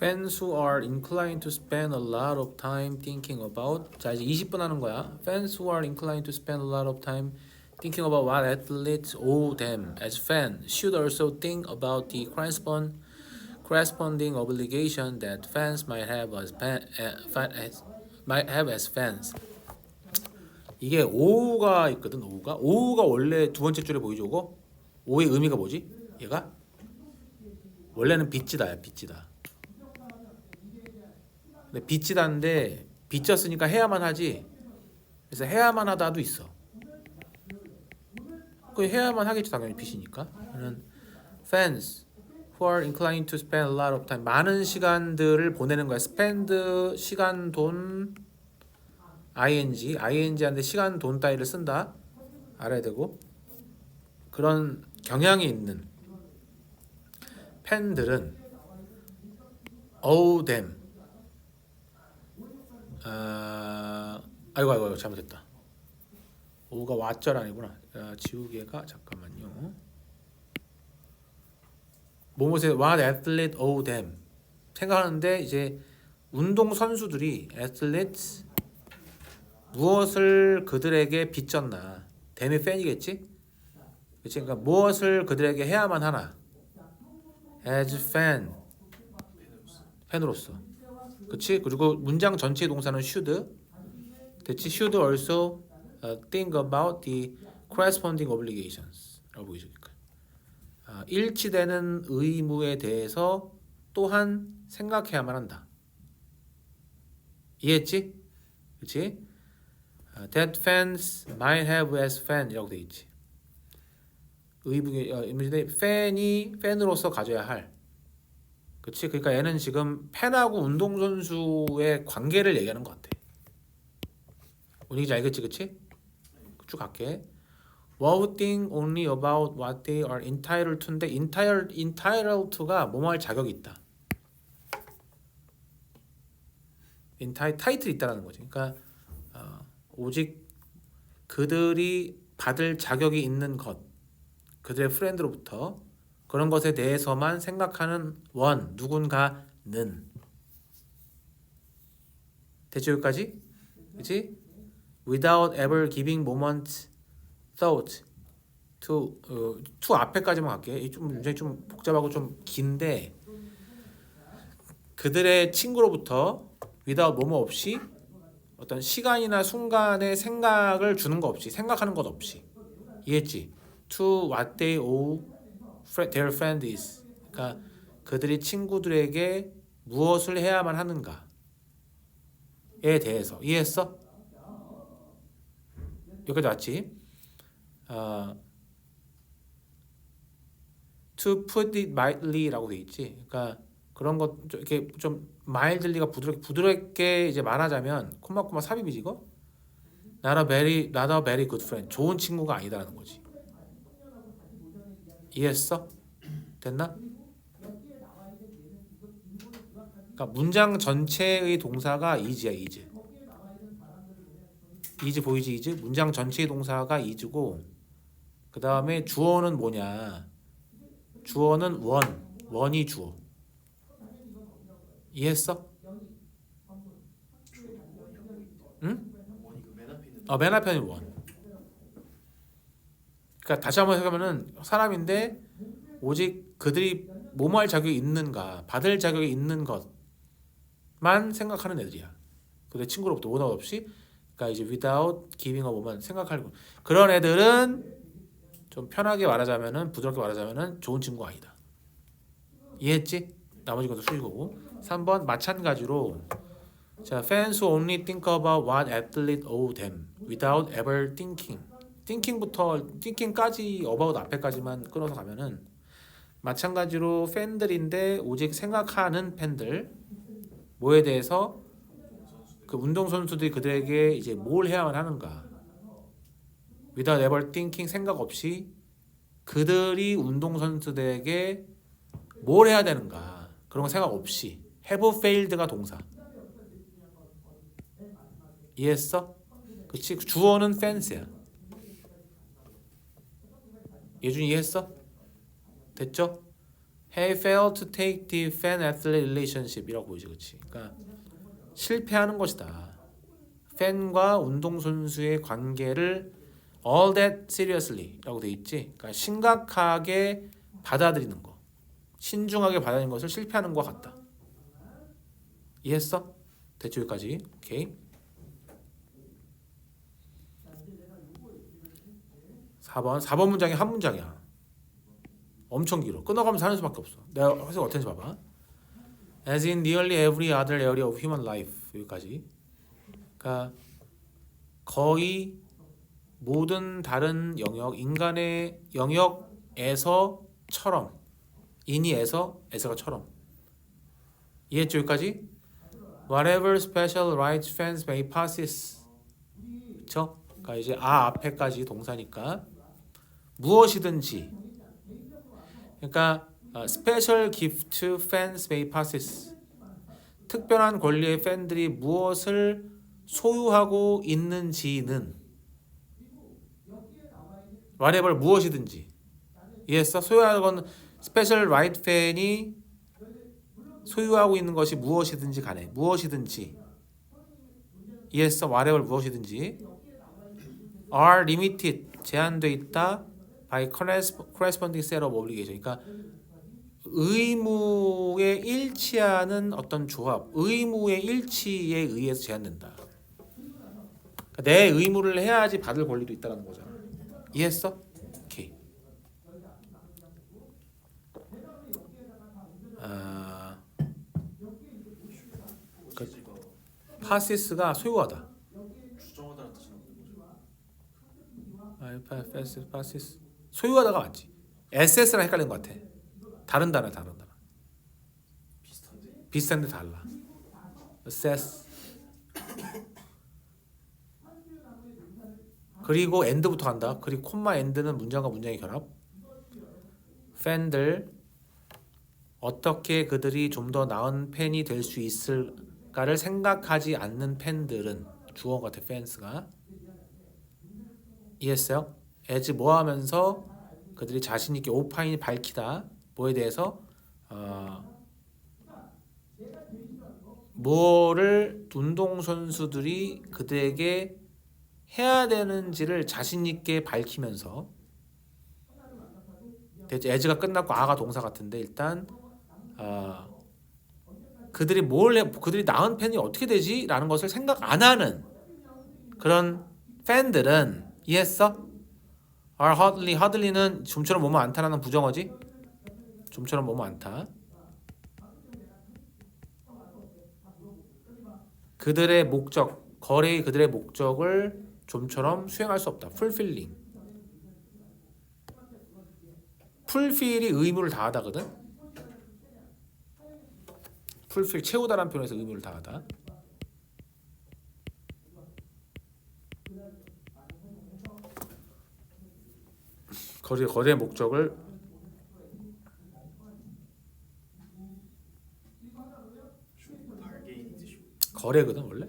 Fans who are inclined to spend a lot of time thinking about. 자, 이제 20분 하는 거야. Fans who are inclined to spend a lot of time thinking about what athletes owe them as fans should also think about the corresponding obligation that fans might have as fans. 이게 오우가 있거든. 오우가 원래 두 번째 줄에 보이죠. 이거 오우의 의미가 뭐지? 얘가 원래는 빚지다야. 빚지다. 근데 빚지다인데 빚졌으니까 해야만 하지. 그래서 해야만 하다도 있어. 그 해야만 하겠지 당연히 빚이니까. 저는 fans who are inclined to spend a lot of time 많은 시간들을 보내는 거야. spend 시간 돈 ing한테 시간 돈 따위를 쓴다. 알아야 되고 그런 경향이 있는 팬들은 owe them 아이고 잘못했다. 오가 왓절 아니구나. 지우개가 잠깐만요. 뭐뭐세 what athlete owe them 생각하는데 이제 운동 선수들이 athletes 무엇을 그들에게 빚졌나. them이 팬이겠지? 그치? 그러니까 무엇을 그들에게 해야만 하나. as fan 팬으로서. 그치? 그리고 문장 전체의 동사는 should. 됐지? should also think about the corresponding obligations 라고 보이죠. 일치되는 의무에 대해서 또한 생각해야만 한다. 이해했지? 그치? that fans might have as fan 이라고 돼 있지. 의무에 팬이 팬으로서 가져야 할. 그치? 그러니까 얘는 지금 팬하고 운동선수의 관계를 얘기하는 것 같아. 분위기 알겠지? 그치? 쭉 갈게. Who think only about what they are entitled to인데 entitled to가 뭐뭐 할 자격이 있다. 타이틀이 있다는 거지. 그러니까 오직 그들이 받을 자격이 있는 것, 그들의 프렌드로부터 그런 것에 대해서만 생각하는 누군가는. 됐죠? 여기까지? 그치? Without ever giving moment thought to 앞에까지만 갈게. 이 좀 굉장히 좀 복잡하고 좀 긴데 그들의 친구로부터 without 뭐뭐 없이 어떤 시간이나 순간의 생각을 주는 거 없이 생각하는 것 없이. 이해했지? To what they owe their friend is. 그러니까 그들이 친구들에게 무엇을 해야만 하는가에 대해서. 이해했어? 여기까지 왔지? To put it mildly라고 돼 있지. 그러니까 그런 것 이렇게 좀 mildly가 부드럽게 이제 말하자면 콤마콤마 삽입이지 이거. Not a very good friend. 좋은 친구가 아니다라는 거지. 이해했어? 됐나? 그러니까 문장 전체의 동사가 is야. is 보이지? is? 문장 전체의 동사가 is고 그 다음에 주어는 뭐냐? 주어는 원이 주어. 이해했어? 응? 맨 앞에는 원. 그러니까 다시 한번 생각하면은 사람인데 오직 그들이 뭐뭐 할 자격이 있는가, 받을 자격이 있는 것만 생각하는 애들이야. 그들의 친구로부터 원화 없이. 그러니까 이제 without giving a 뭐만 생각할 그런 애들은 좀 편하게 말하자면은 부드럽게 말하자면은 좋은 친구가 아니다. 이해했지? 나머지 것도 수식어고. 3번 마찬가지로 자, fans who only think about what athlete owe them without ever thinking. thinking까지 about 앞에까지만 끌어서 가면은 마찬가지로 팬들인데 오직 생각하는 팬들 뭐에 대해서 그 운동 선수들이 그들에게 이제 뭘 해야만 하는가. without ever thinking 생각 없이 그들이 운동 선수들에게 뭘 해야 되는가. 그런 거 생각 없이 have failed가 동사. 이해했어? 그치? 주어는 fans야. 예준이 이해했어? 됐죠? He failed to take the fan-athlete relationship이라고 보이지, 그렇지? 그러니까 실패하는 것이다. 팬과 운동선수의 관계를 all that seriously라고 돼 있지. 그러니까 심각하게 받아들이는 거, 신중하게 받아들이는 것을 실패하는 것 같다. 이해했어? 대충 여기까지. 오케이. 4번 문장이 한 문장이야. 엄청 길어. 끊어가면서 하는 수밖에 없어. 내가 해석 어떤지 봐봐. As in nearly every other area of human life. 여기까지. 그러니까 거의 모든 다른 영역, 인간의 영역에서처럼, 에서가처럼. 이해했죠? 여기까지? Whatever special rights fans may possess. 그쵸? 그러니까 이제 앞에까지 동사니까 무엇이든지. 그러니까 special gift fans may possess. 특별한 권리의 팬들이 무엇을 소유하고 있는지는 whatever 무엇이든지. 이해했어? 소유하건 스페셜 라이트 팬이 소유하고 있는 것이 무엇이든지 간에 무엇이든지. 이해했어? whatever 무엇이든지 are limited 제한돼 있다 by corresponding set of obligation. 그러니까 의무에 일치하는 어떤 조합, 의무의 일치에 의해서 제한된다. 그러니까 내 의무를 해야지 받을 권리도 있다는 거잖아. 이해했어? 오케이. 파시스가 소유하다. 주정하다는 뜻은 뭐죠? 파시스 소유하다가 맞지. SS랑 헷갈린 것 같아. 다른 단어. 비슷한데 달라. assess. 그리고 end부터 간다. 그리고 콤마 end는 문장과 문장의 결합. 팬들 어떻게 그들이 좀 더 나은 팬이 될 수 있을까를 생각하지 않는 팬들은 주어 같아. fans가. 이해했어요? as 뭐 하면서 그들이 자신 있게 오파인이 밝히다. 뭐에 대해서 뭐를 운동선수들이 그들에게 해야 되는지를 자신 있게 밝히면서. 대체 as가 끝났고 아가 동사 같은데 일단 그들이 나은 팬이 어떻게 되지? 라는 것을 생각 안 하는 그런 팬들은. 이해했어? are hardly는 좀처럼 뭐뭐 않다라는 부정어지? 좀처럼 뭐뭐 않다. 그들의 목적, 거래의 그들의 목적을 좀처럼 수행할 수 없다. fulfilling. fulfill이 의무를 다하다거든. fulfill 채우다라는 표현에서 의무를 다하다. 거래의 목적을 거래거든 원래.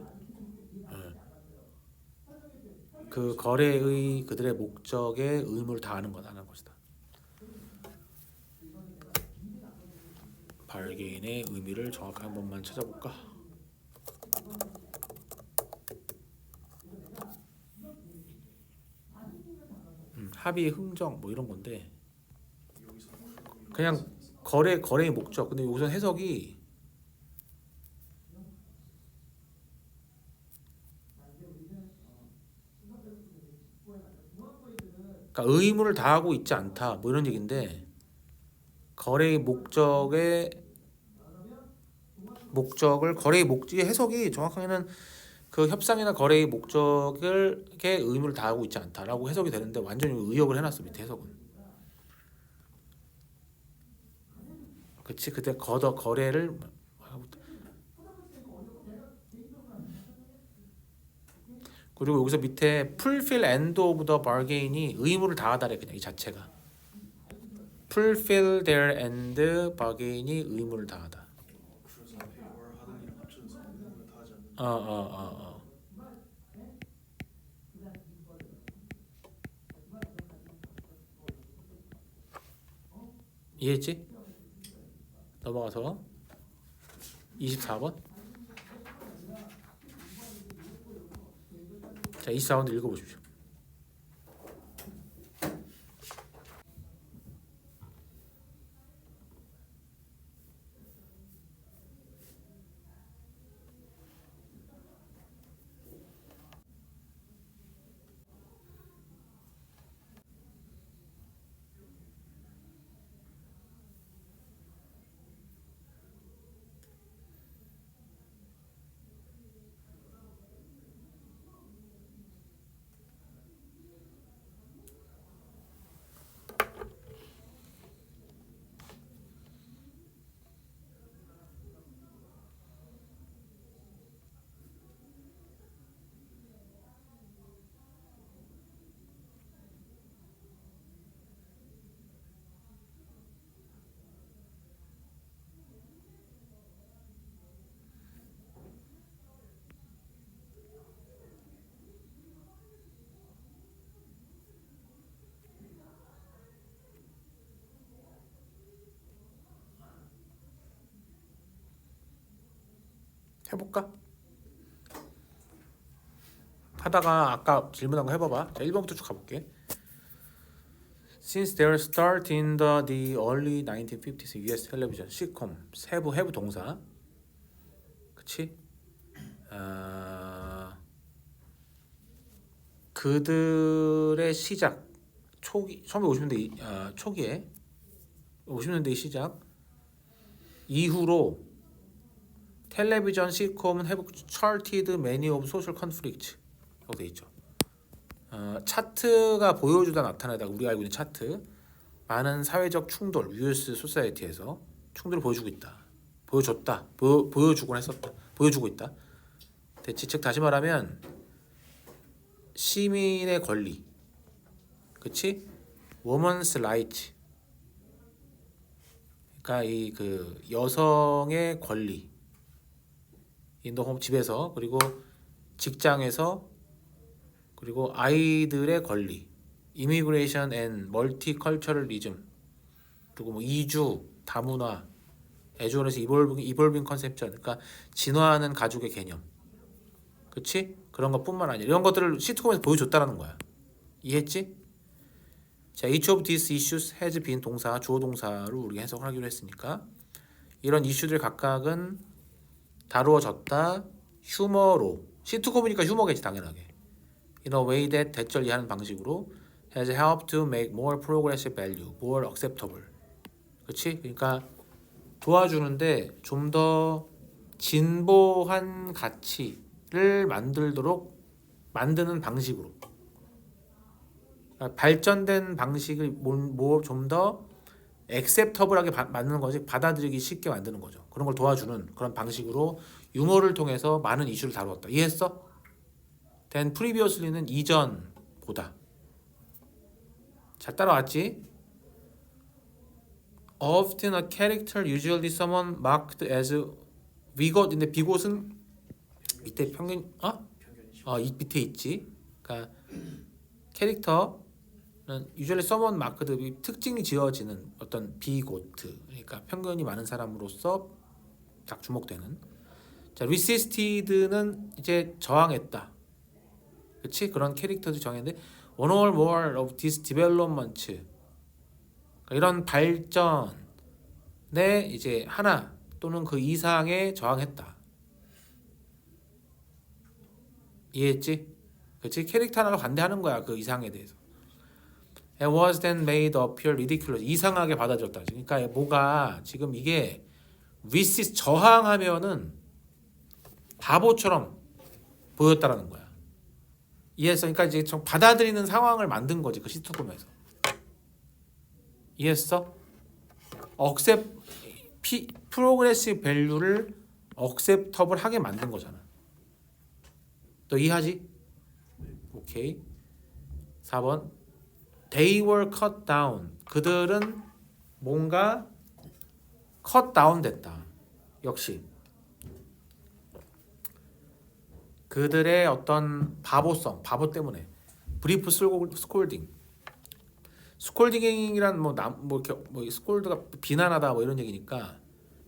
그 거래의 그들의 목적에 의무를 다하는 거다라는 것이다. 발개인의 의미를 정확하게 한 번만 찾아볼까? 합의, 흥정 뭐 이런 건데 그냥 거래의 목적. 근데 여기서 해석이 그러니까 의무를 다하고 있지 않다 뭐 이런 얘기인데 거래의 목적을 거래의 목적의 해석이 정확하게는 그 협상이나 거래의 목적에 의무를 다하고 있지 않다라고 해석이 되는데 완전히 의역을 해놨어 밑에 해석은. 그치 그때 거래를 그리고 여기서 밑에 fulfill end of the bargain이 의무를 다하다래 그냥 이 자체가. fulfill their end bargain이 의무를 다하다. 그래서 페이월 하드님 합쳐서 의무를 다하지 않는. 이해했지? 넘어가서 24번. 자, 24번도 읽어보십시오. 해볼까? 하다가 아까 질문한 거 해봐봐. 자, 1번부터 쭉 가볼게. Since their start in the early 1950s US television sitcom 해부 동사, 그치? 그들의 시작 초기 처음에 50년대 초기에 50년대 시작 이후로 텔레비전 시트콤은 have charted many of social conflicts. 여기 돼 있죠. 차트가 보여주다 나타내다 우리가 알고 있는 차트 많은 사회적 충돌 US 소사이어티에서 충돌을 보여주고 있다. 보여줬다. 보여주곤 했었다. 보여주고 있다. 됐지? 즉 다시 말하면 시민의 권리, 그치? Woman's right. 그러니까 이 그 여성의 권리. 인도홈 집에서 그리고 직장에서 그리고 아이들의 권리, 이미그레이션 앤 멀티컬처럴리즘 그리고 뭐 이주, 다문화, 애주얼에서 이볼빙 컨셉션, 그러니까 진화하는 가족의 개념, 그렇지? 그런 것뿐만 아니라 이런 것들을 시트콤에서 보여줬다라는 거야. 이해했지? 자, each of these issues has been 동사, 주어 동사로 우리가 해석을 하기로 했으니까 이런 이슈들 각각은 다루어졌다 휴머로. 시트콤이니까 휴머겠지 당연하게. In a way that 대절 이해하는 방식으로 has helped to make more progressive value, more acceptable. 그렇지? 그러니까 도와주는데 좀 더 진보한 가치를 만들도록 만드는 방식으로. 그러니까 발전된 방식을 좀 더 액셉터블하게 만드는 거지, 받아들이기 쉽게 만드는 거죠. 그런 걸 도와주는 그런 방식으로 유머를 통해서 많은 이슈를 다루었다. 이해했어? then previously는 이전보다. 잘 따라왔지? Often a character, usually someone marked as bigot인데 비곳은 밑에 평균 이 밑에 있지. 그러니까 캐릭터 usually someone marked 특징이 지어지는 어떤 비고트, 그러니까 편견이 많은 사람으로서 딱 주목되는. 자, resisted는 이제 저항했다, 그렇지? 그런 캐릭터도 저항했는데 one or more of these developments, 그러니까 이런 발전에 이제 하나 또는 그 이상에 저항했다. 이해했지? 그렇지? 캐릭터 하나가 반대하는 거야 그 이상에 대해서. It was then made appear ridiculous. 이상하게 받아들였다. 그러니까 뭐가 지금 이게 resist 저항하면은 바보처럼 보였다라는 거야. 이해했어? 그러니까 이제 좀 받아들이는 상황을 만든 거지 그 시트콤에서. 이해했어? 프로그레시브 밸류를 억셉터블하게 만든 거잖아. 너 이해하지? 오케이. 4번. They were cut down. 그들은 뭔가 cut down 됐다. 역시 그들의 어떤 바보 때문에 브리프 스콜딩. 스콜딩이란 뭐 스콜드가 비난하다 뭐 이런 얘기니까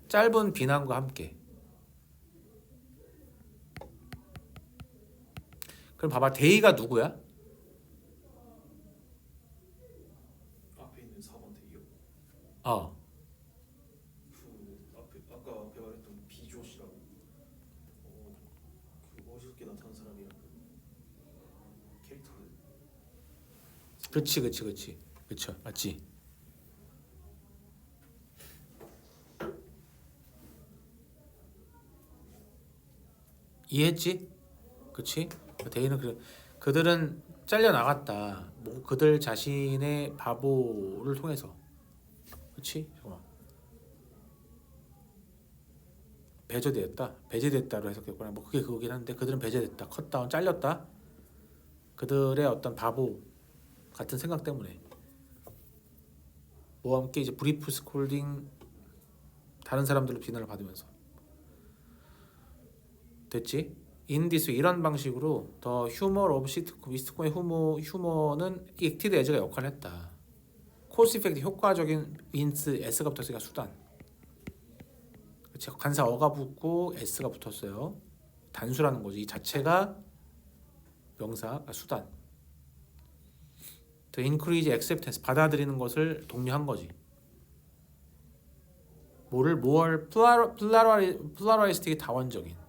짧은 비난과 함께. 그럼 봐봐, 데이가 누구야? 앞에 있는 4번 대기요. 어, 그 앞에 아까 앞에 말했던 비조 씨라고. 그 어저께 나타난 사람이랑 그 캐릭터. 그쵸, 맞지? 이해했지? 그치? 데이는 그들은 잘려 나갔다. 뭐 그들 자신의 바보를 통해서, 그치? 잠깐만. 배제됐다로 해석했구나. 뭐 그게 그거긴 한데 그들은 배제됐다, 컷다운, 잘렸다. 그들의 어떤 바보 같은 생각 때문에 뭐와 함께 이제 브리프 스콜딩, 다른 사람들로 비난을 받으면서. 됐지? 인디스 이런 방식으로 더 휴머 오브 시트콤의 휴머는 액티드 에즈가 역할을 했다. 코스 이펙트 효과적인 윈스 S가 붙었으니까 수단. 그치? 관사 어가 붙고 S가 붙었어요. 단수라는 거지. 이 자체가 명사, 수단. The increase acceptance, 받아들이는 것을 독려한 거지. 뭘 플라라리스틱이 다원적인.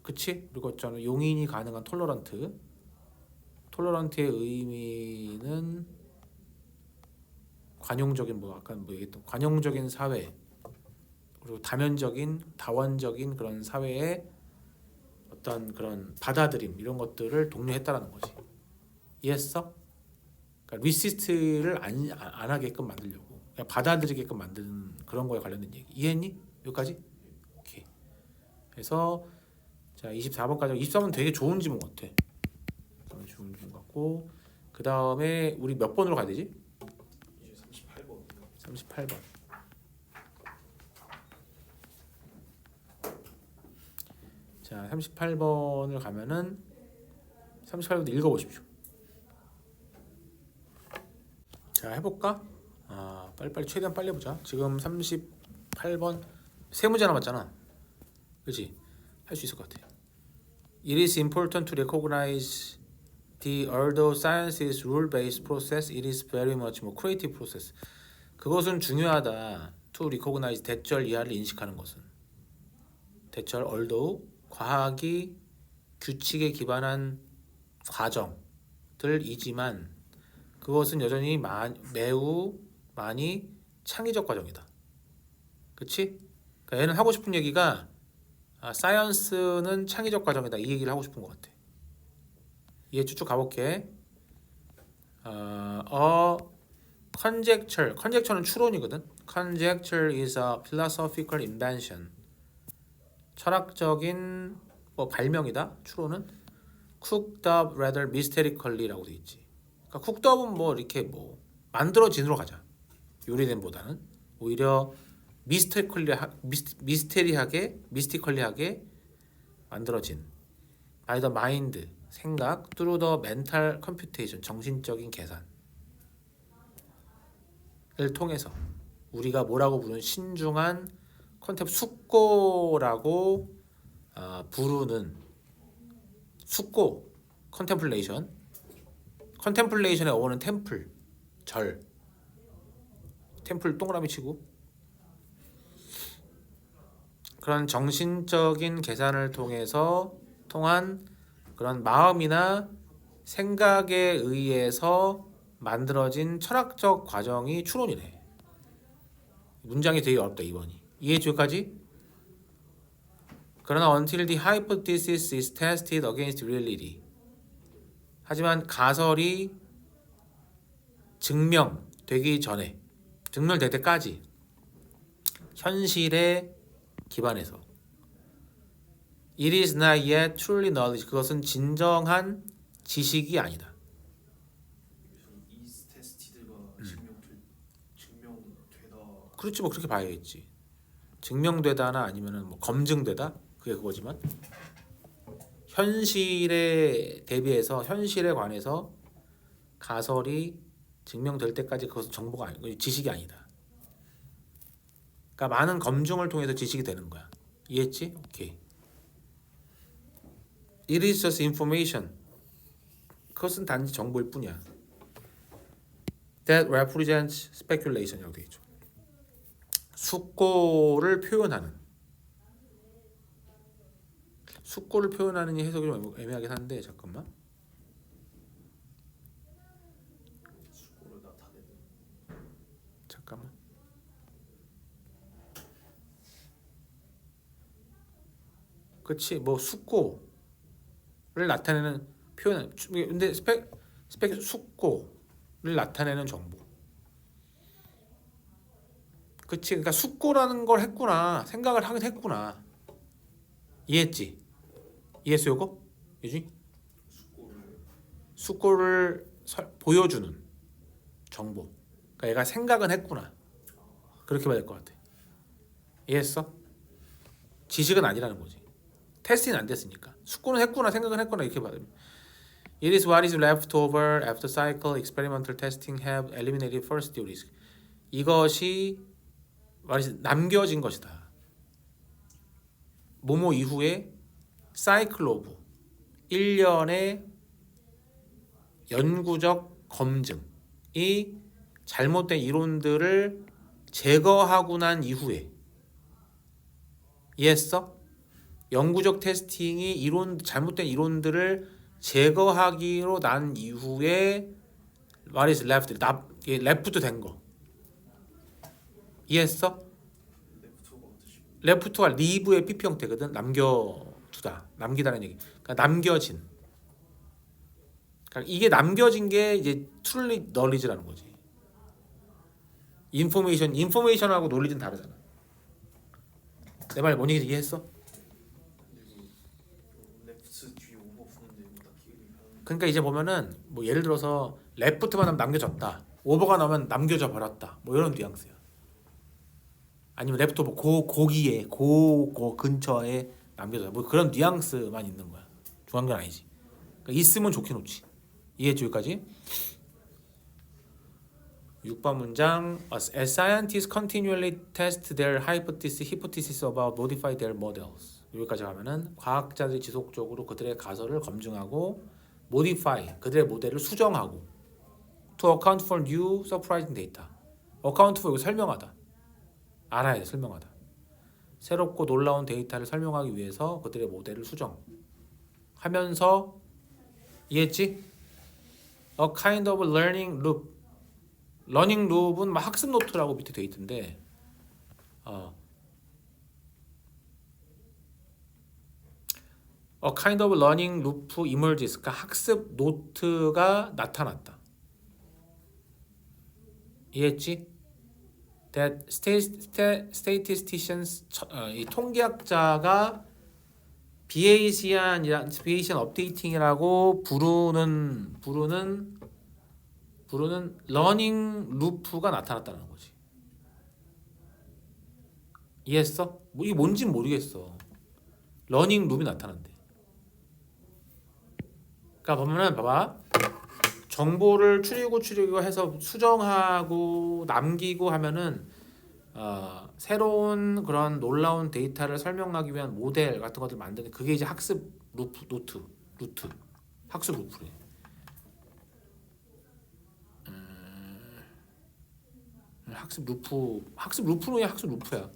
그치? 그리고 저는 용인이 가능한 톨러런트의 의미는 관용적인, 뭐 아까 뭐 얘기했던 관용적인 사회, 그리고 다원적인 그런 사회의 어떤 그런 받아들임, 이런 것들을 독려했다라는 거지. 이해했어? 그러니까 리시스트를 안 하게끔 만들려고, 그냥 받아들이게끔 만드는 그런 거에 관련된 얘기. 이해했니? 여기까지? 오케이. 그래서 자, 24번까지. 24번 되게 좋은 지문 같아. 좋은 지문 같고, 그 다음에 우리 몇 번으로 가야 되지? 이제 38번. 38번. 자, 38번을 가면은 38번도 읽어보십시오. 자, 해볼까? 빨리빨리 최대한 빨리 해보자. 지금 38번 세 문제 남았잖아. 그렇지? 할 수 있을 것 같아. It is important to recognize the although science is rule-based process, it is very much more creative process. 그것은 중요하다. To recognize 대절 이하를 인식하는 것은. 대절 although 과학이 규칙에 기반한 과정들이지만 그것은 여전히 매우 많이 창의적 과정이다. 그치? 그러니까 얘는 하고 싶은 얘기가 사이언스는 창의적 과정이다, 이 얘기를 하고 싶은 것 같아. 이해 쭉쭉 가볼게. conjecture는 추론이거든. Conjecture is a philosophical invention. 철학적인 뭐 발명이다. 추론은 cooked up rather mysterically라고 돼 있지. 그러니까 cooked up은 뭐 이렇게 뭐 만들어진으로 가자. 요리된 보다는 오히려 미스테리하게 만들어진. by the mind, 생각, through the mental computation, 정신적인 계산을 통해서 우리가 뭐라고 부르는 신중한 숙고라고 부르는 숙고, 컨템플레이션에 어원은 템플, 절, 템플 동그라미 치고, 그런 정신적인 계산을 통한 그런 마음이나 생각에 의해서 만들어진 철학적 과정이 추론이래. 문장이 되게 어렵다, 2번이. 이해했지 여기까지? 그러나 until the hypothesis is tested against reality. 하지만 가설이 증명되기 전에, 증명될 때까지 현실에 기반해서 it is not yet truly knowledge. 그것은 진정한 지식이 아니다. is tested가 증명되다. 그렇지, 뭐 그렇게 봐야겠지. 증명되다나 아니면은 뭐 검증되다, 그게 그거지만 현실에 대비해서, 현실에 관해서 가설이 증명될 때까지 그것은 정보가 지식이 아니다. 그러니까 많은 검증을 통해서 지식이 되는 거야. 이해했지? 오케이. It is just information. 그것은 단지 정보일 뿐이야. That represents speculation이라고 되어 있죠. 숙고를 표현하는. 숙고를 표현하는 이 해석이 좀 애매하긴 한데 잠깐만. 수고를 나타내는. 잠깐만. 그치 뭐 숙고를 나타내는 표현. 근데 스펙 숙고를 나타내는 정보. 그치 그러니까 숙고라는 걸 했구나. 생각을 하긴 했구나. 이해했지? 이해했어 요거? 유지? 숙고를 보여주는 정보. 그러니까 얘가 생각은 했구나. 그렇게 봐야 될 것 같아. 이해했어? 지식은 아니라는 거지. 테스트는 안 됐으니까. 숙고는 했구나, 생각은 했구나 이렇게 봐야 됩니다. It is what is left over after cycle experimental testing have eliminated first theories. 이것이 남겨진 것이다. 모모 이후에 사이클 오브 1년의 연구적 검증이 잘못된 이론들을 제거하고 난 이후에 이해했어? 영구적 테스팅이 잘못된 이론들을 제거하기로 난 이후에 what is left, 레프트 된 거. 이해했어? 레프트오버 같으시고. 레프트가 리브의 PP 형태거든. 남기다는 얘기. 그러니까 남겨진. 그러니까 이게 남겨진 게 이제 truly knowledge라는 거지. 인포메이션하고 knowledge는 다르잖아. 내 말 뭔 얘기인지 이해했어? 레프트 뒤에 오버 붙는데 뭐 딱히 의미가 없는. 그러니까 이제 보면은 뭐 예를 들어서 레프트만 하면 남겨졌다. 오버가 나면 남겨져 버렸다. 뭐 이런 뉘앙스야. 아니면 레프트 뭐 고기에 고 근처에 남겨져. 뭐 그런 뉘앙스만 있는 거야. 중요한 건 아니지. 그러니까 있으면 좋게 놓지. 이해했죠 여기까지? 6번 문장. As scientists continually test their hypothesis about modify their models. 여기까지 가면은 과학자들이 지속적으로 그들의 가설을 검증하고 modify 그들의 모델을 수정하고 to account for new surprising data. account for 이거 설명하다. 알아야 돼. 설명하다. 새롭고 놀라운 데이터를 설명하기 위해서 그들의 모델을 수정하면서 이해했지? A kind of learning loop. 러닝 룹은 막 학습 노트라고 밑에 돼 있던데 A kind of learning loop emerges. 그러니까 학습 노트가 나타났다. 이해했지? That statisticians 이 통계학자가 Bayesian updating이라고 부르는 러닝 루프가 나타났다는 거지. 이해했어? 뭐 이게 뭔진 모르겠어. 러닝 룹이 나타난대. 그러니까 보면은 봐봐. 정보를 추리고 해서 수정하고 남기고 하면은 새로운 그런 놀라운 데이터를 설명하기 위한 모델 같은 것들 만드는 그게 이제 학습 루트 학습 루프래. 학습 루프는 그냥 학습 루프야.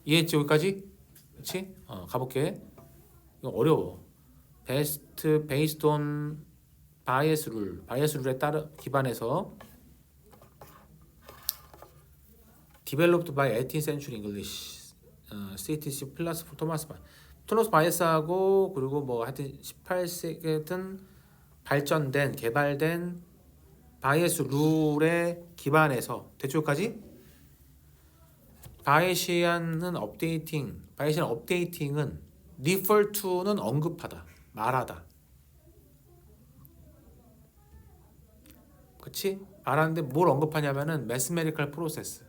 이해했지 여기까지? 그렇지? 가볼게. 이거 어려워. based on 바이애스 룰에 따라 기반해서 developed by 18th century English CTC 플러스 토마스 바이애스하고 그리고 뭐 하여튼 18세기든 개발된 바이애스 룰에 기반해서 대충까지 바이애시안 업데이팅은 refer to는 언급하다, 말하다. 그치? 말하는데 뭘 언급하냐면은 mathematical process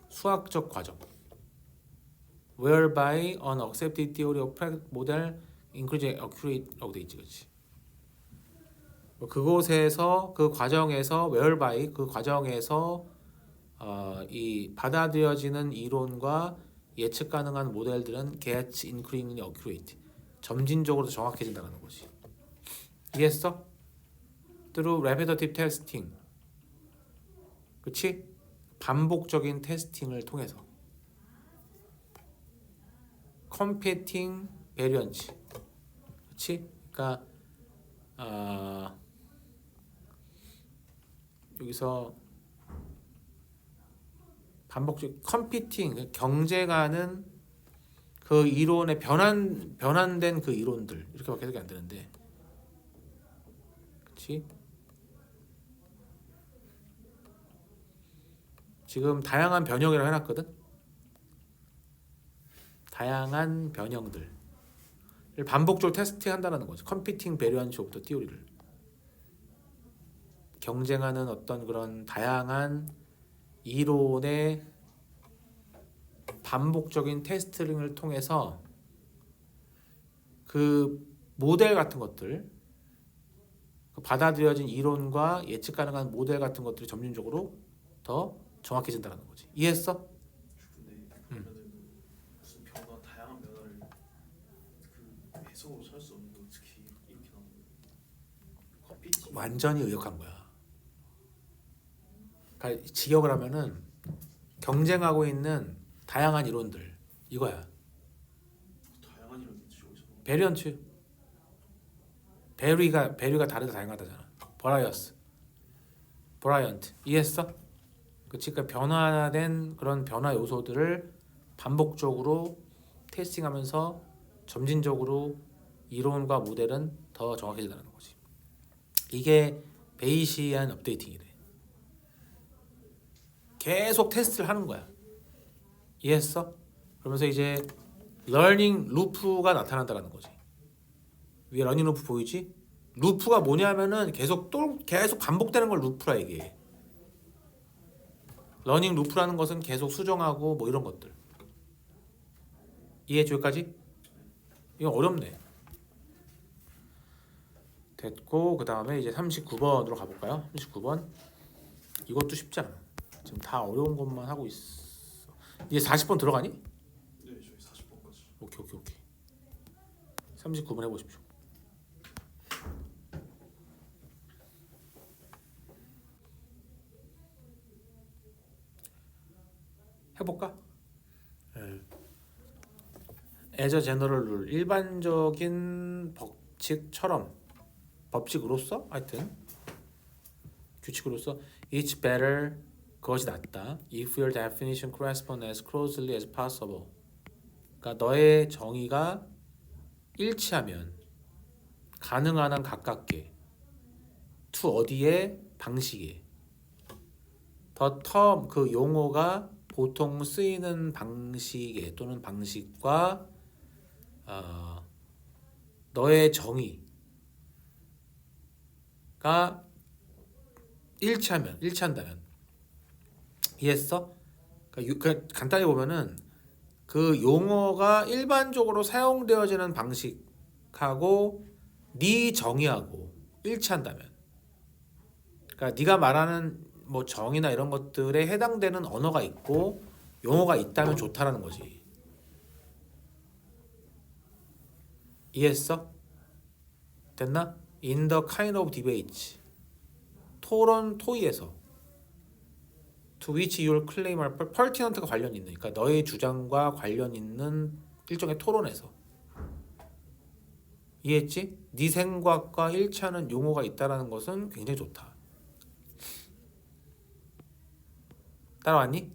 수학적 과정 whereby an accepted theory of model includes accurate라고 돼 있지, 그렇지? 그곳에서 그 과정에서 whereby 그 과정에서 이 이 받아들여지는 이론과 예측 가능한 모델들은 gets increasingly accurate. 점진적으로 더 정확해진다는 거지. 이해했어? Through repetitive testing. 그치? 반복적인 테스팅을 통해서. Competing variance. 그치? 그러니까 여기서 반복적 competing 경쟁하는 그 이론의 변환된 그 이론들 이렇게밖에 해석이 안 되는데, 그렇지? 지금 다양한 변형이라고 해놨거든. 다양한 변형들을 반복적으로 테스트한다는 거지. 컴피팅 베리언시 오브 더 티오리를 경쟁하는 어떤 그런 다양한 이론의 반복적인 테스팅을 통해서 그 모델 같은 것들, 그 받아들여진 이론과 예측 가능한 모델 같은 것들이 점진적으로 더 정확해진다는 거지. 이해했어? 근데 그러면은 무슨 변화, 다양한 변화를 그 해석으로 살 수 없는데 어떻게 이렇게 나오는 거야? 커피티 완전히 의역한 거야. 그러니까 직역을 하면은 경쟁하고 있는 다양한 이론들 이거야. 다양한 이런 지역에서 베리언트. 베리가 다르다 다양하다잖아. 버라이언트. 이해했어? 그치? 그러니까 변화된 그런 변화 요소들을 반복적으로 테스팅하면서 점진적으로 이론과 모델은 더 정확해진다는 거지. 이게 베이시안 업데이팅이래. 계속 테스트를 하는 거야. 이해했어? 그러면서 이제 러닝 루프가 나타난다는 거지. 위에 러닝 루프 보이지? 루프가 뭐냐면은 계속 반복되는 걸 루프라 얘기해. 러닝 루프라는 것은 계속 수정하고 뭐 이런 것들. 이해했죠? 여기까지? 이거 어렵네. 됐고 그 다음에 이제 39번으로 가볼까요? 39번. 이것도 쉽지 않아. 지금 다 어려운 것만 하고 있어. 이제 40번 들어가니? 네, 저희 40번까지. 오케이. 39번 해보십시오. 해볼까? As a general rule, 일반적인 법칙으로서 하여튼 규칙으로서 it's better, 그것이 낫다. If your definition corresponds as closely as possible. 그러니까 너의 정의가 일치하면 가능한 한 가깝게 to 어디에 방식에 the term 그 용어가 보통 쓰이는 방식에 또는 방식과 너의 정의가 일치한다면 이해했어? 그러니까 간단히 보면은 그 용어가 일반적으로 사용되어지는 방식하고 네 정의하고 일치한다면, 그러니까 네가 말하는 뭐 정의나 이런 것들에 해당되는 언어가 있고 용어가 있다면 좋다라는 거지. 이해했어? 됐나? In the kind of debates, 토의에서 to which your claim are pertinent가 관련 있는, 그러니까 너의 주장과 관련 있는 일종의 토론에서. 이해했지? 네 생각과 일치하는 용어가 있다라는 것은 굉장히 좋다. 따라왔니?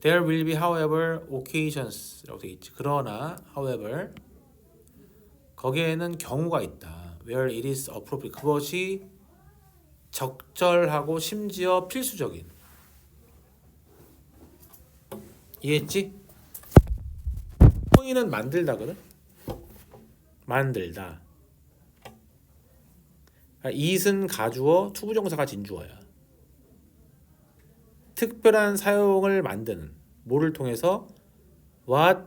There will be, however, occasions라고 되어 있지. 그러나, however, 거기에는 경우가 있다. Where it is appropriate. 그것이 적절하고 심지어 필수적인. 이해했지? 토의는 만들다거든. 만들다. it은 가주어, 투부정사가 진주어야. 특별한 사용을 만드는 뭐를 통해서 what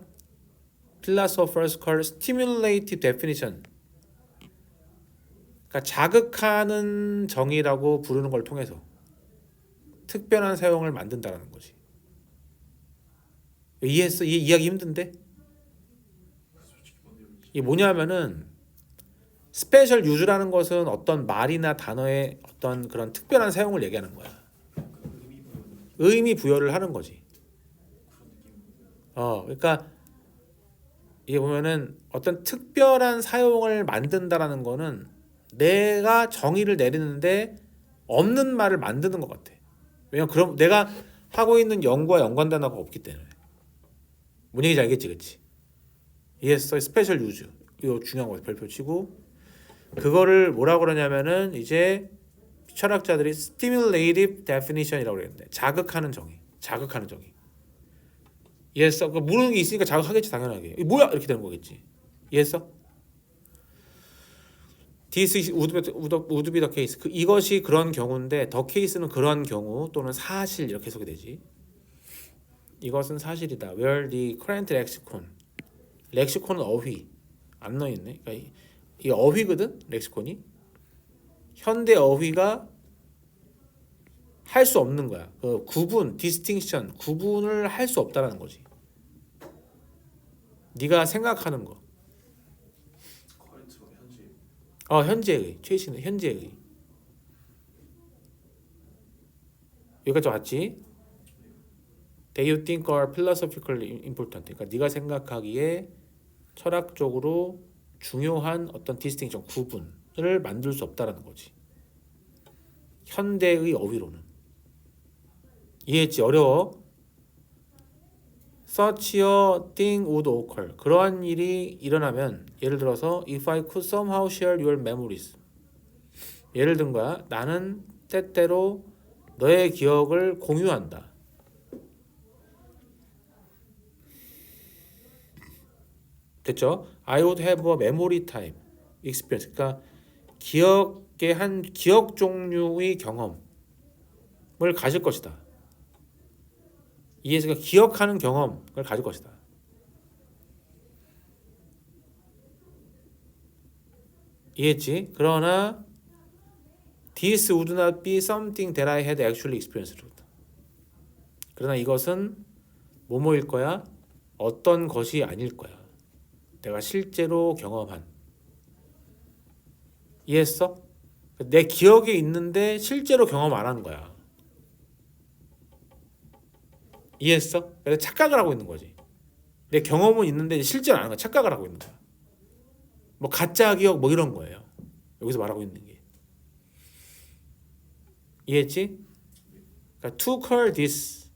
philosophers call stimulative definition, 그러니까 자극하는 정의라고 부르는 걸 통해서. 특별한 사용을 만든다라는 거지. 이해했어? 이해하기 힘든데? 솔직히 뭔 내용인지. 이게 뭐냐면은 스페셜 유즈라는 것은 어떤 말이나 단어의 어떤 그런 특별한 사용을 얘기하는 거야. 의미 부여를 하는 거지. 그런 느낌. 그러니까 이게 보면은 어떤 특별한 사용을 만든다라는 거는 내가 정의를 내리는데 없는 말을 만드는 것 같아. 왜냐면 그럼 내가 하고 있는 연구와 연관 단어가 없기 때문에. 뭔 얘기인지 알겠지, 그렇지? 이해했어? 스페셜 유즈 이거 중요한 거 별표 치고 그거를 뭐라고 그러냐면은 이제 철학자들이 stimulative definition이라고 그랬는데 자극하는 정의, 자극하는 정의. 이해했어? 그 모르는 게 있으니까 자극하겠지 당연하게. 이게 뭐야 이렇게 되는 거겠지. 이해했어? This would be the case. 이것이 그런 경우인데 the case는 그런 경우 또는 사실 이렇게 해석이 되지. 이것은 사실이다. Where the current lexicon, 렉시콘은 어휘 안 넣어 있네. 그러니까 이 어휘거든 렉시콘이. 현대 어휘가 할 수 없는 거야. 그 구분, distinction, 구분을 할 수 없다라는 거지. 네가 생각하는 거. 커렌트로 현재. 현재의 최신의 현재의 여기까지 왔지? That you think are philosophically important. 그러니까 네가 생각하기에 철학적으로 중요한 어떤 distinction, 구분을 만들 수 없다라는 거지. 현대의 어휘로는. 이해했지? 어려워? Such a thing would occur. 그러한 일이 일어나면 예를 들어서 If I could somehow share your memories. 예를 든 거야. 나는 때때로 너의 기억을 공유한다. 됐죠? I would have a memory type experience. 그러니까 기억의 한 기억 종류의 경험을 가질 것이다. 이해해서 기억하는 경험을 가질 것이다. 이해했지? 그러나 this would not be something that I had actually experienced. 그러나 이것은 뭐뭐일 거야? 어떤 것이 아닐 거야. 내가 실제로 경험한. 이해했어? 내 기억에 있는데 실제로 경험 안 하는 거야. 이해했어? 내가 착각을 하고 있는 거지. 내 경험은 있는데 실제로 안 하는 거야. 착각을 하고 있는 거야. 뭐 가짜 기억 뭐 이런 거예요. 여기서 말하고 있는 게. 이해했지? 그러니까 to call this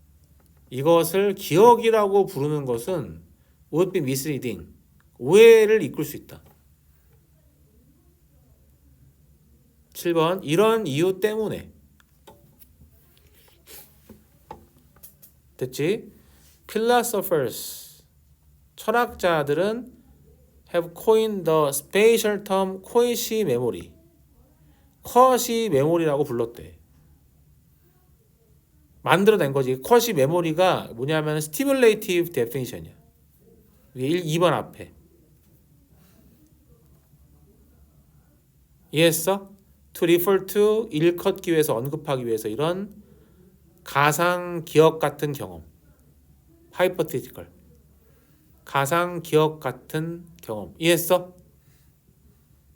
이것을 기억이라고 부르는 것은 would be misleading. 오해를 이끌 수 있다. 7번 이런 이유 때문에 됐지? Philosophers 철학자들은 have coined the spatial term quasi memory. quasi memory라고 불렀대. 만들어낸 거지. quasi memory가 뭐냐면 stimulative definition이야. 2번 앞에. 이해했어? To refer to 일컫기 위해서 언급하기 위해서 이런 가상 기억 같은 경험. hypothetical. 가상 기억 같은 경험. 이해했어?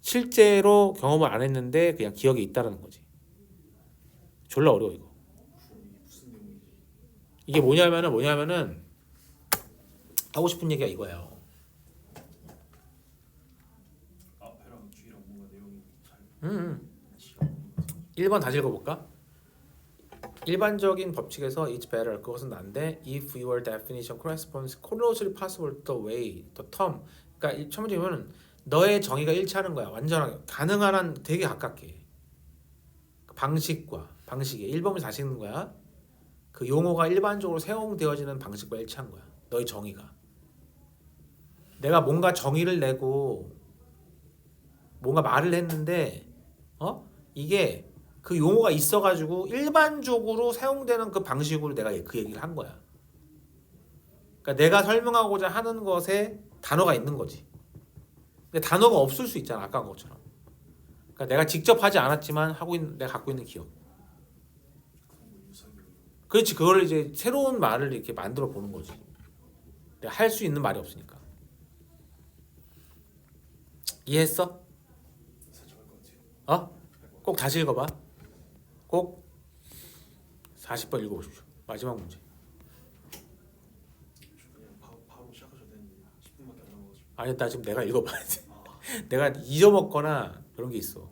실제로 경험을 안 했는데 그냥 기억에 있다라는 거지. 졸라 어려워 이거. 이게 무슨 내용이지? 이게 뭐냐면은 하고 싶은 얘기가 이거예요. 앞에랑 뒤랑 뭔가 내용이 잘 음. 지가 없는 것 같아. 1번 다시 읽어볼까? 일반적인 법칙에서 it's better 그것은 난데 if your definition corresponds closely possible to the way the term 그러니까 첫 번째 보면은 너의 정의가 일치하는 거야. 완전하게 가능한 한 되게 가깝게 방식에 1번부터 다시 읽는 거야. 그 용어가 일반적으로 사용되어지는 방식과 일치한 거야. 너의 정의가 내가 뭔가 정의를 내고 뭔가 말을 했는데 이게 그 용어가 있어가지고 일반적으로 사용되는 그 방식으로 내가 그 얘기를 한 거야. 그러니까 내가 설명하고자 하는 것에 단어가 있는 거지. 근데 단어가 없을 수 있잖아. 아까 것처럼. 그러니까 내가 직접 하지 않았지만 내가 갖고 있는 기억. 그런 거 유사기억이 그렇지. 그걸 이제 새로운 말을 이렇게 만들어 보는 거지. 할 수 있는 말이 없으니까. 이해했어? 살짝 할것 같아요. 어? 꼭 다시 읽어봐. 꼭 40번 읽어보십시오. 마지막 문제. 그냥 바로 시작하셔도 되는데 10분밖에 안 남아가지고. 아니 나 지금 내가 읽어봐야 돼. 아, 내가 잊어먹거나 그런 게 있어.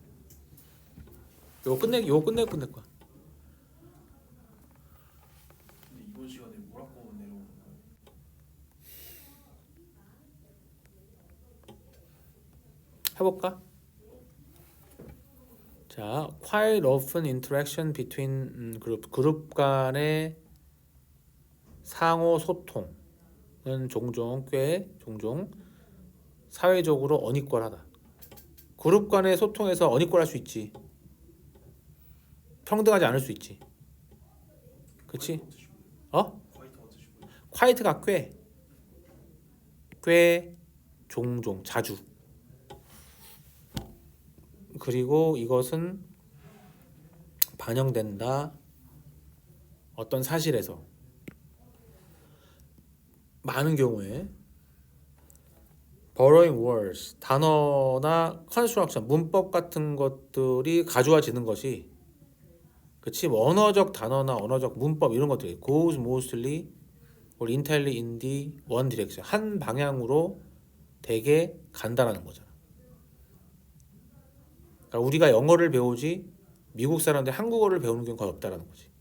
요거 끝낼 거야. 근데 이번 시간에 모라코만 내려오는 거예요. 해볼까? 자, quite often interaction between 그룹 간의 상호 소통은 꽤 종종 사회적으로 어니퀄하다. 그룹 간의 소통에서 어니퀄할 수 있지. 평등하지 않을 수 있지. 그치? 어? 화이트 어떠시고요? quiet가 꽤 종종 자주. 그리고 이것은 반영된다. 어떤 사실에서 많은 경우에 borrowing words 단어나 construction 문법 같은 것들이 가져와지는 것이 그치 뭐 언어적 단어나 언어적 문법 이런 것들이 goes mostly or entirely in the one direction 한 방향으로 되게 간다라는 거잖아. 그러니까 우리가 영어를 배우지 미국 사람들이 한국어를 배우는 경우가 거의 없다라는 거지.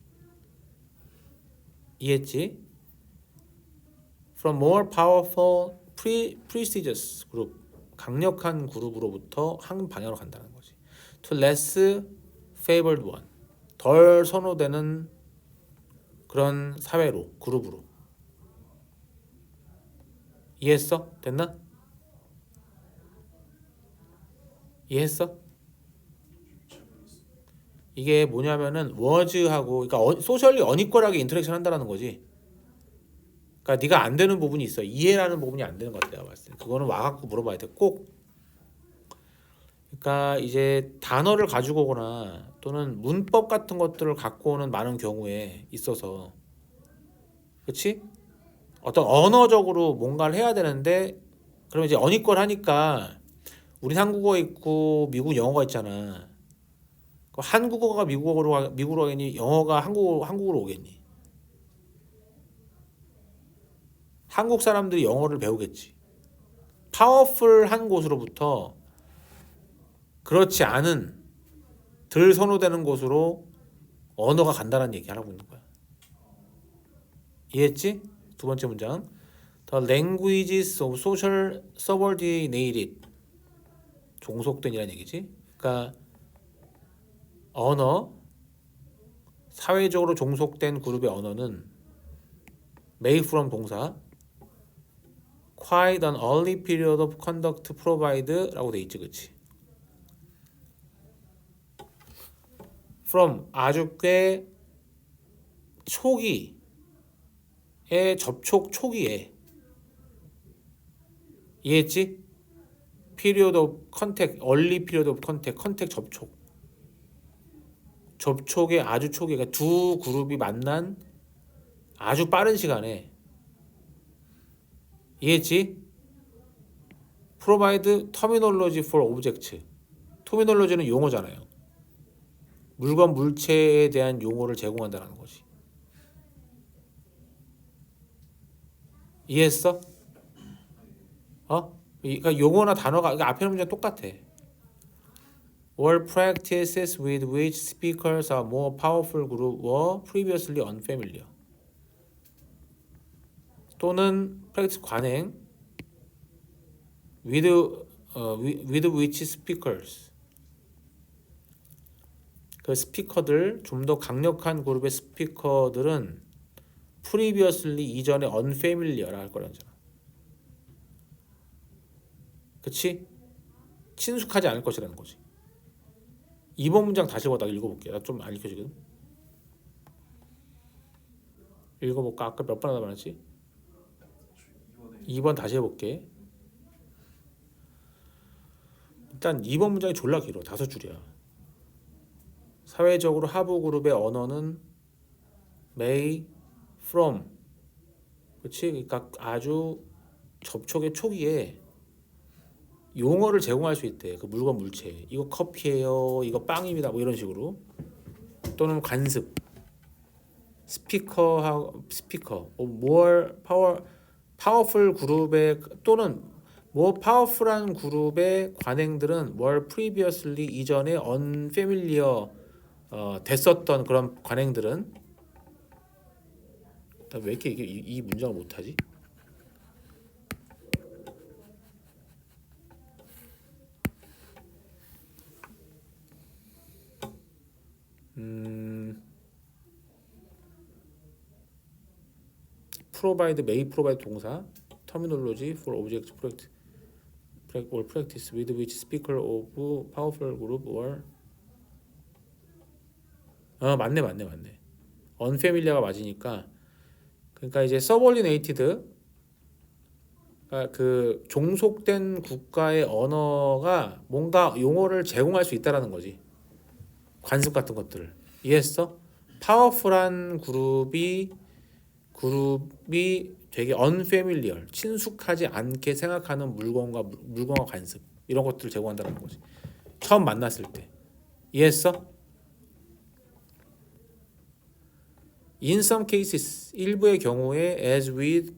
이해했지? From more powerful, prestigious group, 강력한 그룹으로부터 한 방향으로 간다는 거지. To less favored one, 덜 선호되는 그런 사회로, 그룹으로. 이해했어? 됐나? 이해했어? 잘 모르겠어요. 이게 뭐냐면은 was하고 그러니까 소셜리 어니퀄하게 인터랙션 한다는 거지. 그러니까 네가 안 되는 부분이 있어. 이해라는 부분이 안 되는 것 같아. 내가 봤을 때. 그거는 와갖고 물어봐야 돼. 꼭. 그러니까 이제 단어를 가지고 오거나 또는 문법 같은 것들을 갖고 오는 많은 경우에 있어서 그렇지? 어떤 언어적으로 뭔가를 해야 되는데 그러면 이제 어니퀄 하니까 우리 한국어 있고 미국 영어가 있잖아. 그 한국어가 미국어로 가겠니? 영어가 한국어로 오겠니? 한국 사람들이 영어를 배우겠지. 파워풀한 곳으로부터 그렇지 않은 덜 선호되는 곳으로 언어가 간다는 얘기 하고 있는 거야. 이해했지? 두 번째 문장. The languages of social subordinated 종속된이라는 얘기지. 그러니까 언어 사회적으로 종속된 그룹의 언어는 may from 동사 quite an early period of conduct provide라고 돼 있지, 그렇지? from 아주 꽤 초기에 접촉 초기에 이해했지? period of contact, early period of contact 접촉의 아주 초기, 그러니까 두 그룹이 만난 아주 빠른 시간에 이해했지? provide terminology for object. terminology는 용어잖아요. 물건 물체에 대한 용어를 제공한다는 거지. 이해했어? 그러니까 용어나 단어가 그러니까 앞에 문제 똑같아. All practices with which speakers are more powerful group were previously unfamiliar. 또는 practice 관행 with which speakers 그 스피커들 좀 더 강력한 그룹의 스피커들은 previously 이전에 unfamiliar라 할 거라잖아. 그치? 친숙하지 않을 것이라는 거지. 2번 문장 다시 읽어볼게. 나 좀 안 읽혀지거든. 읽어볼까? 아까 몇 번 하다 말했지? 2번 다시 해볼게. 일단 2번 문장이 졸라 길어. 5줄이야. 사회적으로 하부 그룹의 언어는 may, from. 그렇지? 그러니까 아주 접촉의 초기에 용어를 제공할 수 있대. 그 물건 물체. 이거 커피예요. 이거 빵입니다. 뭐 이런 식으로. 또는 관습. 스피커. more powerful 그룹의 또는 more powerful한 그룹의 관행들은 were previously 이전에 unfamiliar 됐었던 그런 관행들은 나 왜 이렇게 이 문장을 못하지? may provide 동사 terminology for object or practice with which speaker of powerful group or 맞네. unfamiliar가 맞으니까 그러니까 이제 subordinated 그 종속된 국가의 언어가 뭔가 용어를 제공할 수 있다라는 거지. 관습 같은 것들을 이해했어? 파워풀한 그룹이 되게 unfamiliar, 친숙하지 않게 생각하는 물건과 관습 이런 것들을 제공한다는 거지. 처음 만났을 때 이해했어? In some cases 일부의 경우에 as with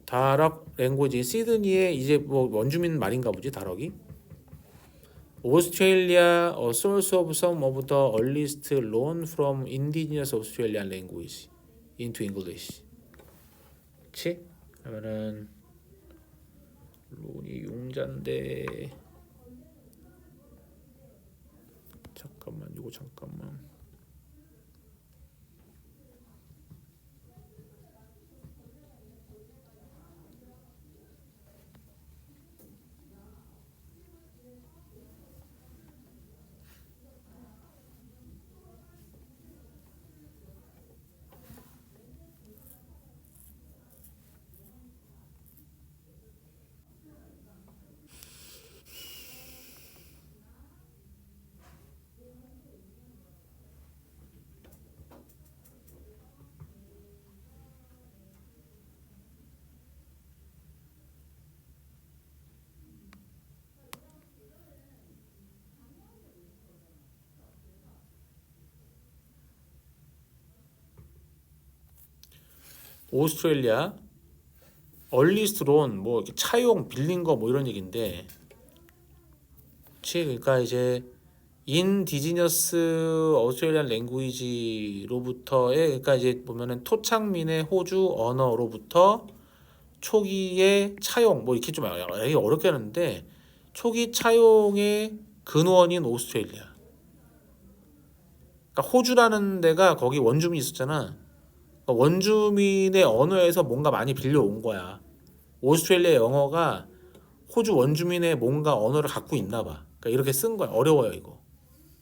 다럭 랭고지 시드니의 이제 뭐 원주민 말인가 보지 다럭이. Australia a source of some of the earliest loan from indigenous Australian language into English. 그치? 그러면은 론이 용자인데 잠깐만. 오스트레일리아 earliest loan 뭐 이렇게 차용 빌린 거 뭐 이런 얘기인데, 그치? 그러니까 이제 인디지너스 오스트레일리안 랭귀지로부터의 그러니까 이제 보면은 토착민의 호주 언어로부터 초기의 차용 뭐 이렇게 좀 어렵게 하는데 초기 차용의 근원인 오스트레일리아. 그러니까 호주라는 데가 거기 원주민이 있었잖아. 그러니까 원주민의 언어에서 뭔가 많이 빌려온 거야. 오스트레일리아 영어가 호주 원주민의 뭔가 언어를 갖고 있나 봐. 그러니까 이렇게 쓴 거야. 어려워요 이거.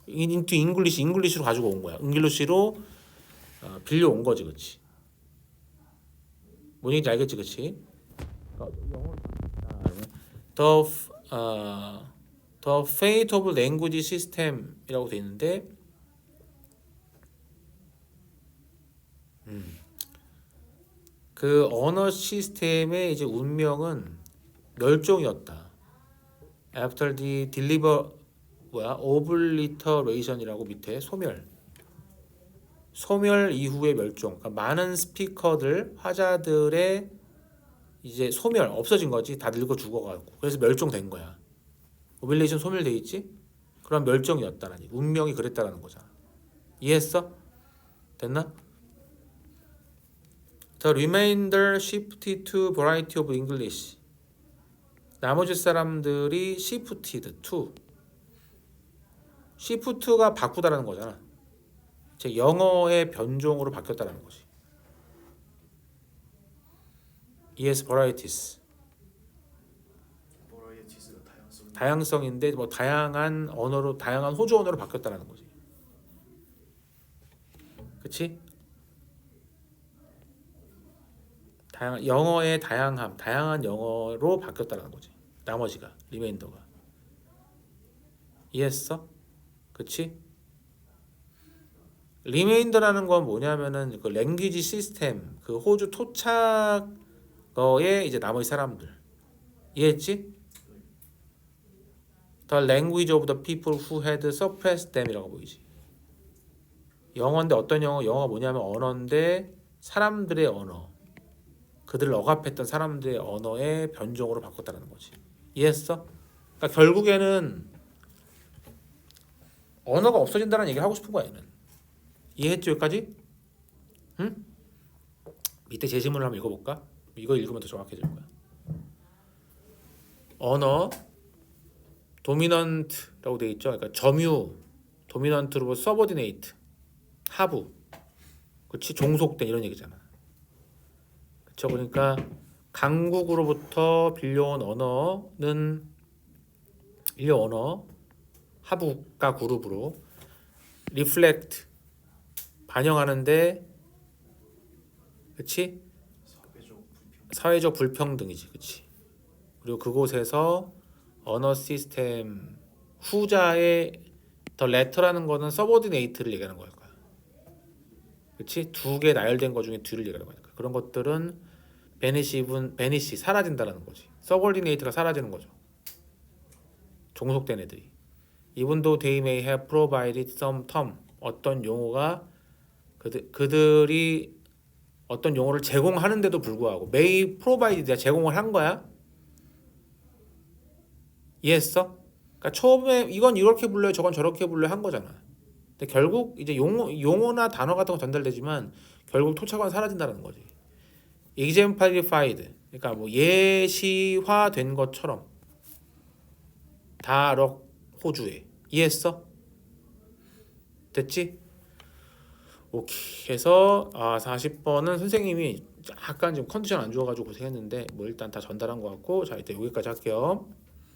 into 잉글리시로 가지고 온 거야. 잉글리시로 빌려온 거지, 그렇지? 뭔 얘기인지 알겠지, 그렇지? The the fate of language system이라고 돼 있는데, 그 언어 시스템의 이제 운명은 멸종이었다. After the obliteration이라고 밑에 소멸 이후의 멸종. 그러니까 많은 스피커들, 화자들의 이제 소멸 없어진 거지. 다 늙어 죽어가지고. 그래서 멸종된 거야. 오빌레이션 소멸돼 있지? 그럼 멸종이었다는 얘기. 운명이 그랬다라는 거잖아. 이해했어? 됐나? The remainder shifted to variety of English. 나머지 사람들이 shifted to. shift가 바꾸다라는 거잖아. 즉 영어의 변종으로 바뀌었다라는 거지. Yes, varieties. 버라이어티스가 다양성. 다양성인데 뭐 다양한 언어로 다양한 호주 언어로 바뀌었다라는 거지. 그렇지? 영어의 다양한 영어로 바뀌었다라는 거지. 나머지가 리메인더가. 이해했어? 그치? 리메인더라는 건 뭐냐면은 그 랭귀지 시스템, 그 호주 토착어에 이제 나머지 사람들. 이해했지? The language of the people who had suppressed them이라고 보이지. 영어인데 어떤 영어? 영어가 뭐냐면 언어인데 사람들의 언어. 그들을 억압했던 사람들의 언어의 변종으로 바꿨다는 거지. 이해했어? 그러니까 결국에는 언어가 없어진다는 얘기를 하고 싶은 거야 얘는. 이해했지 여기까지? 응? 밑에 제시문을 한번 읽어볼까? 이거 읽으면 더 정확해질 거야. 언어 도미넌트라고 돼 있죠. 그러니까 점유 도미넌트로 서버디네이트 하부. 그렇지? 종속된 이런 얘기잖아. 그렇죠? 그러니까 강국으로부터 빌려온 언어는 인류 언어 하부 국가 그룹으로 리플렉트 반영하는데 그렇지? 사회적 불평등이지. 그렇지? 그리고 그곳에서 언어 시스템 후자의 더 레터라는 거는 서버디네이트를 얘기하는 거야. 그렇지? 두 개 나열된 것 중에 둘을 얘기하는 거니까. 그런 것들은 베니시 사라진다라는 거지. 서버디네이트가 사라지는 거죠. 종속된 애들이. Even though they may have provided some term, 어떤 용어가 그들이 어떤 용어를 제공하는데도 불구하고 may provide 제공을 한 거야. 이해했어? 그러니까 처음에 이건 이렇게 불러요, 저건 저렇게 불러요 한 거잖아. 근데 결국 이제 용어나 단어 같은 거 전달되지만 결국 토착은 사라진다는 거지. exemplified, 그러니까 뭐 예시화된 것처럼 다럭 호주에. 이해했어? 됐지? 오케이. 해서 40번은 선생님이 약간 지금 컨디션 안 좋아가지고 고생했는데 뭐 일단 다 전달한 것 같고 자 이제 여기까지 할게요.